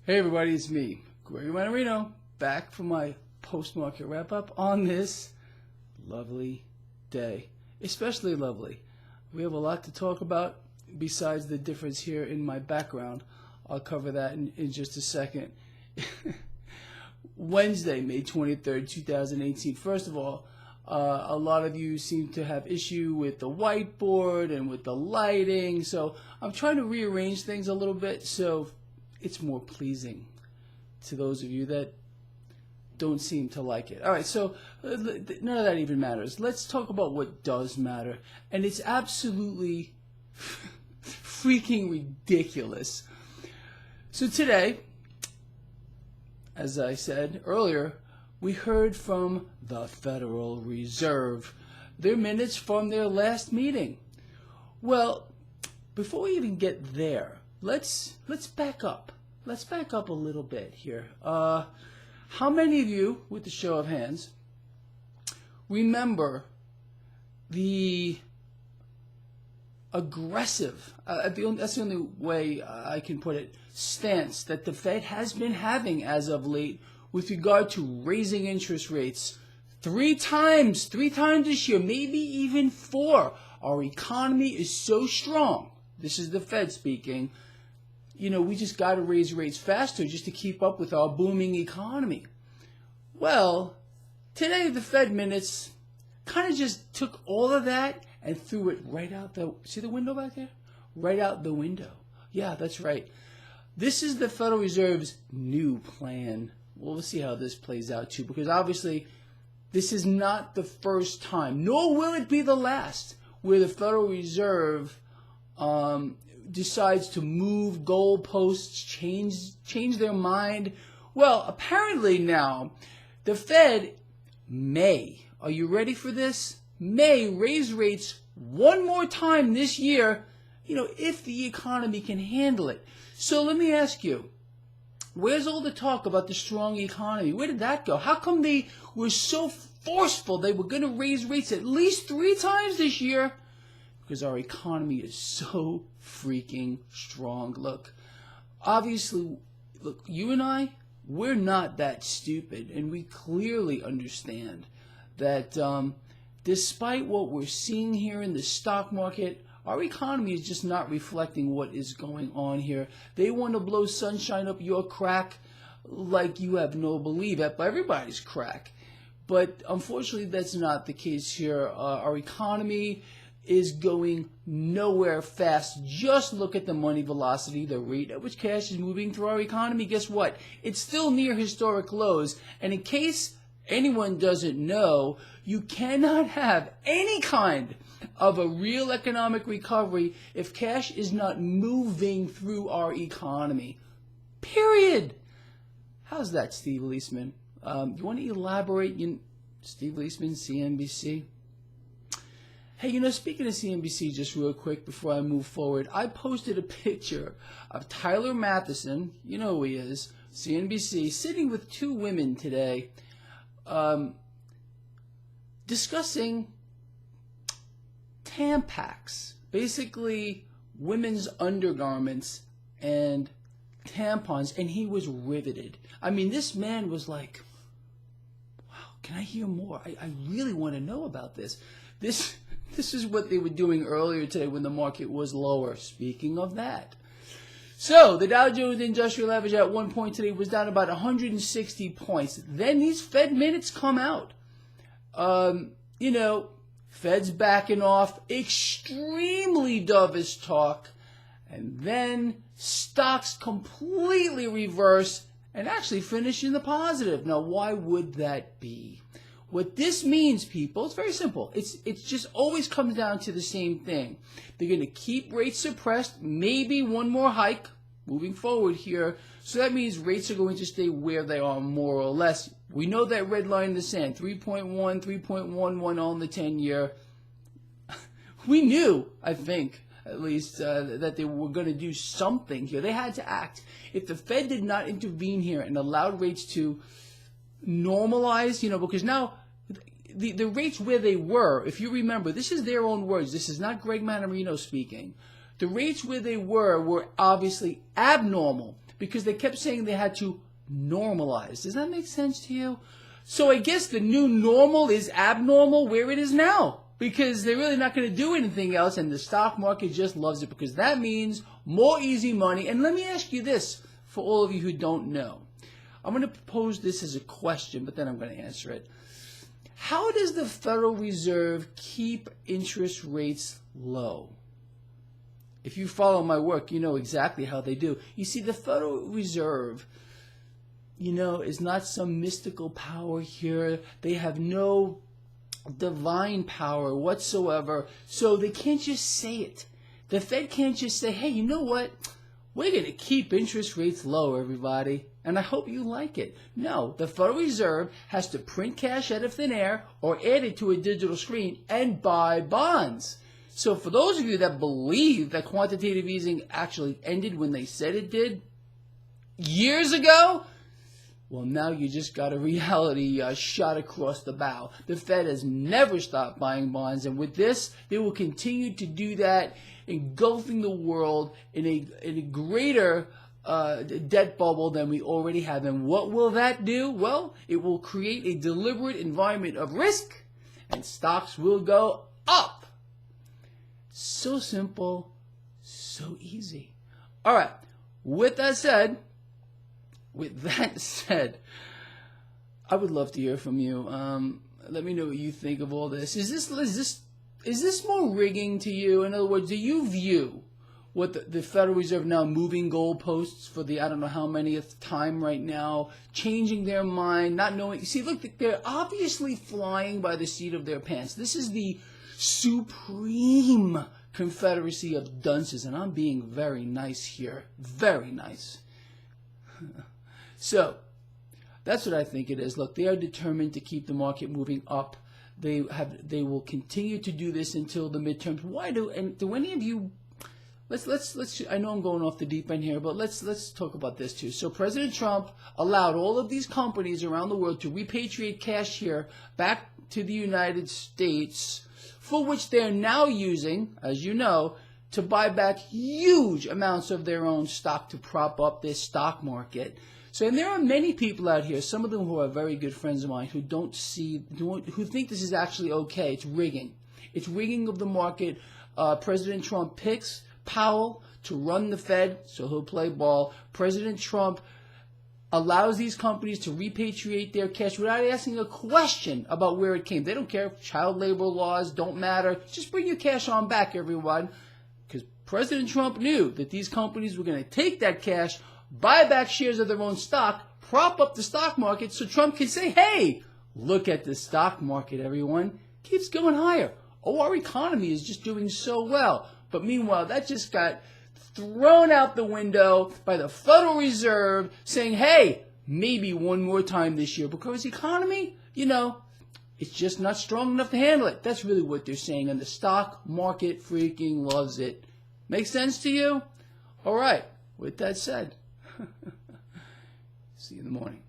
Hey everybody, it's me, Gregory Mannarino, back for my post-market wrap-up on this lovely day. Especially lovely. We have a lot to talk about besides the difference here in my background. I'll cover that in just a second. Wednesday, May 23rd, 2018. First of all, a lot of you seem to have issue with the whiteboard and with the lighting, so I'm trying to rearrange things a little bit so it's more pleasing to those of you that don't seem to like it. All right, so none of that even matters. Let's talk about what does matter, and it's absolutely freaking ridiculous. So today, as I said earlier, we heard from the Federal Reserve, their minutes from their last meeting. Well, before we even get there, let's back up. Let's back up a little bit here. How many of you, with the show of hands, remember the aggressive, that's the only way I can put it, stance that the Fed has been having as of late with regard to raising interest rates three times this year, maybe even four. Our economy is so strong. This is the Fed speaking. You know, we just got to raise rates faster just to keep up with our booming economy. Well, today the Fed minutes kind of just took all of that and threw it right out the, see the window back there? Right out the window. Yeah, that's right. This is the Federal Reserve's new plan. Well, we'll see how this plays out too, because obviously this is not the first time, nor will it be the last, where the Federal Reserve decides to move goalposts, change their mind. Well, apparently now, the Fed may, are you ready for this? May raise rates one more time this year, if the economy can handle it. So let me ask you, where's all the talk about the strong economy? Where did that go? How come they were so forceful they were going to raise rates at least 3 times this year? Because our economy is so freaking strong. Look, obviously, you and I, we're not that stupid, and we clearly understand that despite what we're seeing here in the stock market, our economy is just not reflecting what is going on here. They want to blow sunshine up your crack like you have no belief at everybody's crack. But unfortunately, that's not the case here. Our economy is going nowhere fast. Just look at the money velocity, the rate at which cash is moving through our economy. Guess what? It's still near historic lows. And in case anyone doesn't know, you cannot have any kind of a real economic recovery if cash is not moving through our economy. Period. How's that, Steve Leisman? You want to elaborate? Steve Leisman, CNBC. Hey, speaking of CNBC, just real quick before I move forward, I posted a picture of Tyler Matheson, you know who he is, CNBC, sitting with 2 women today, discussing Tampax, basically women's undergarments and tampons, and he was riveted. I mean, this man was like, wow, can I hear more? I really want to know about this. This is what they were doing earlier today when the market was lower. Speaking of that. So, the Dow Jones Industrial Average at one point today was down about 160 points. Then these Fed minutes come out. Fed's backing off, extremely dovish talk, and then stocks completely reverse and actually finish in the positive. Now, why would that be? What this means, people, it's very simple. It's just always comes down to the same thing. They're going to keep rates suppressed, maybe one more hike moving forward here. So that means rates are going to stay where they are more or less. We know that red line in the sand, 3.1, 3.11 on the 10-year. We knew, I think, at least, that they were going to do something here. They had to act. If the Fed did not intervene here and allowed rates to normalize, because now the rates where they were, if you remember, this is their own words. This is not Greg Mannarino speaking. The rates where they were obviously abnormal because they kept saying they had to normalize. Does that make sense to you? So I guess the new normal is abnormal where it is now, because they're really not going to do anything else, and the stock market just loves it because that means more easy money. And let me ask you this, for all of you who don't know. I'm going to pose this as a question, but then I'm going to answer it. How does the Federal Reserve keep interest rates low? If you follow my work, you know exactly how they do. You see, the Federal Reserve, is not some mystical power here. They have no divine power whatsoever, so they can't just say it. The Fed can't just say, hey, you know what? We're going to keep interest rates low, everybody, and I hope you like it. No, the Federal Reserve has to print cash out of thin air or add it to a digital screen and buy bonds. So for those of you that believe that quantitative easing actually ended when they said it did years ago, well, now you just got a reality shot across the bow. The Fed has never stopped buying bonds, and with this, they will continue to do that, engulfing the world in a greater debt bubble than we already have. And what will that do? Well, it will create a deliberate environment of risk, and stocks will go up. So simple, so easy. All right, with that said, I would love to hear from you. Let me know what you think of all this. Is this more rigging to you? In other words, do you view what the Federal Reserve now moving goalposts for the I don't know how manyth time right now, changing their mind, not knowing? See, look, they're obviously flying by the seat of their pants. This is the supreme confederacy of dunces, and I'm being very nice here. Very nice. So, that's what I think it is. Look, they are determined to keep the market moving up. They will continue to do this until the midterms. Why do any of you? Let's. I know I'm going off the deep end here, but let's talk about this too. So President Trump allowed all of these companies around the world to repatriate cash here back to the United States, for which they are now using, as you know, to buy back huge amounts of their own stock to prop up this stock market. So, and there are many people out here, some of them who are very good friends of mine, who who think this is actually okay. It's rigging. It's rigging of the market. President Trump picks Powell to run the Fed, so he'll play ball. President Trump allows these companies to repatriate their cash without asking a question about where it came. They don't care. Child labor laws don't matter. Just bring your cash on back, everyone. Because President Trump knew that these companies were going to take that cash, buy back shares of their own stock, prop up the stock market so Trump can say, hey, look at the stock market, everyone. Keeps going higher. Oh, our economy is just doing so well. But meanwhile, that just got thrown out the window by the Federal Reserve saying, hey, maybe one more time this year because the economy, it's just not strong enough to handle it. That's really what they're saying, and the stock market freaking loves it. Make sense to you? All right. With that said, see you in the morning.